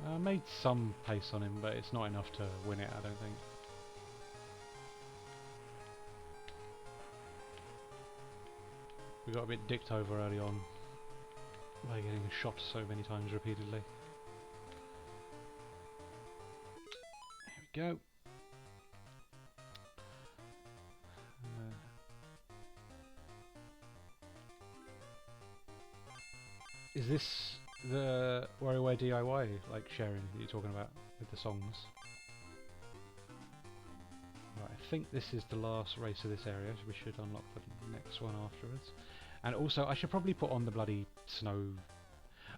I made some pace on him, but it's not enough to win it, I don't think. We got a bit dicked over early on by getting shot so many times repeatedly. Here we go. Is this the WarioWare DIY like sharing that you're talking about with the songs? Right, I think this is the last race of this area, so we should unlock the next one afterwards. And also, I should probably put on the bloody snow...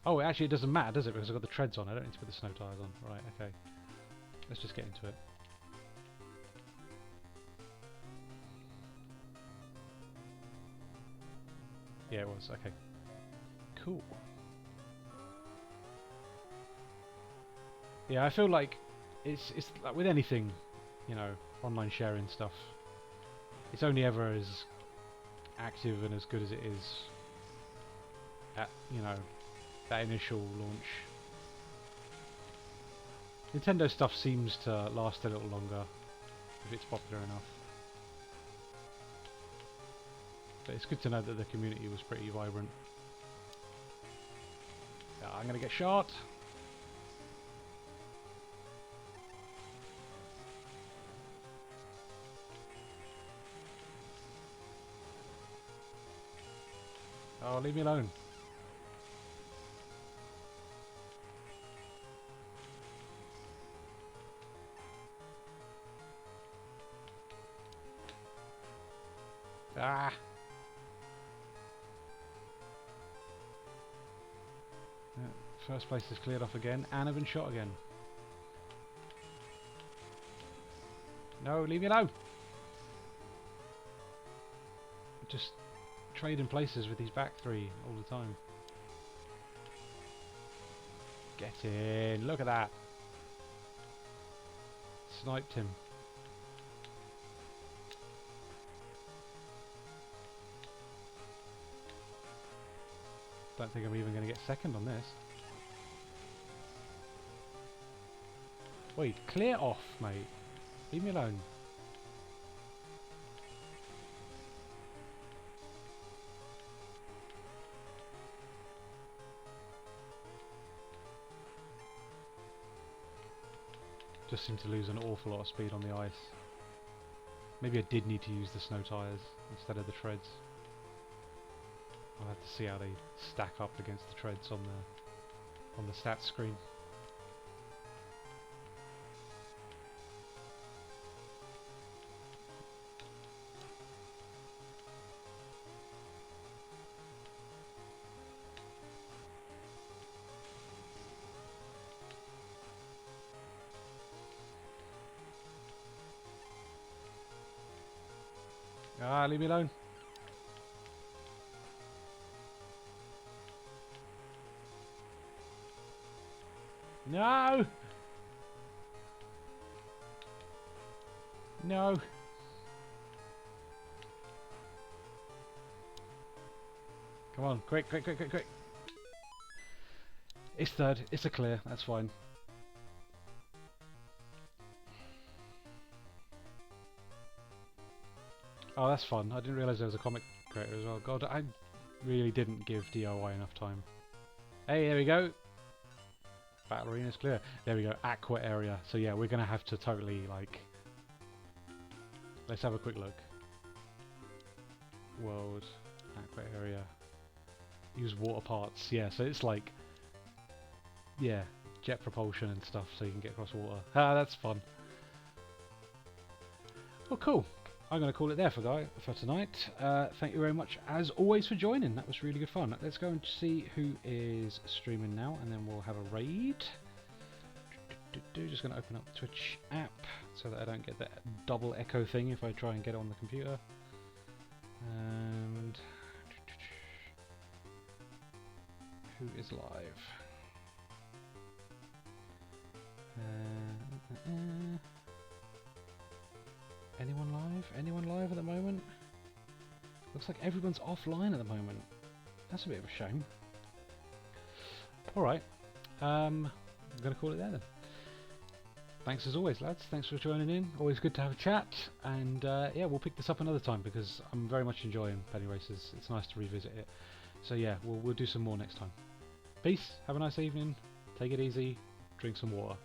Oh, actually it doesn't matter, does it? Because I've got the treads on. I don't need to put the snow tyres on. Right, okay. Let's just get into it. Yeah, it was. Okay. Cool. Yeah, I feel like it's like with anything, you know, online sharing stuff. It's only ever as active and as good as it is at, you know, that initial launch. Nintendo stuff seems to last a little longer if it's popular enough. But it's good to know that the community was pretty vibrant. I'm gonna get shot! Oh, leave me alone. Ah! Yeah, first place is cleared off again, and I've been shot again. No, leave me alone! Just trading places with these back three all the time. Get in! Look at that! Sniped him. Don't think I'm even going to get second on this. Wait, clear off, mate. Leave me alone. Just seem to lose an awful lot of speed on the ice. Maybe I did need to use the snow tyres instead of the treads. I'll have to see how they stack up against the treads on the stats screen. Ah, leave me alone. No! No! Come on, quick, quick, quick, quick, quick. It's third. It's a clear. That's fine. Oh, that's fun. I didn't realise there was a comic creator as well. God, I really didn't give DIY enough time. Hey, there we go. Battle arena's clear. There we go. Aqua area. So yeah, we're gonna have to totally like. Let's have a quick look. World aqua area. Use water parts. Yeah, so it's like. Yeah, jet propulsion and stuff, so you can get across water. Ah, that's fun. Well, cool. I'm going to call it there for tonight. Thank you very much, as always, for joining. That was really good fun. Let's go and see who is streaming now, and then we'll have a raid. Just going to open up the Twitch app so that I don't get that double echo thing if I try and get it on the computer. And who is live? Anyone live? Anyone live at the moment? Looks like everyone's offline at the moment. That's a bit of a shame. Alright. I'm going to call it there then. Thanks as always, lads. Thanks for joining in. Always good to have a chat. And yeah, we'll pick this up another time because I'm very much enjoying Penny Racers. It's nice to revisit it. So yeah, we'll do some more next time. Peace. Have a nice evening. Take it easy. Drink some water.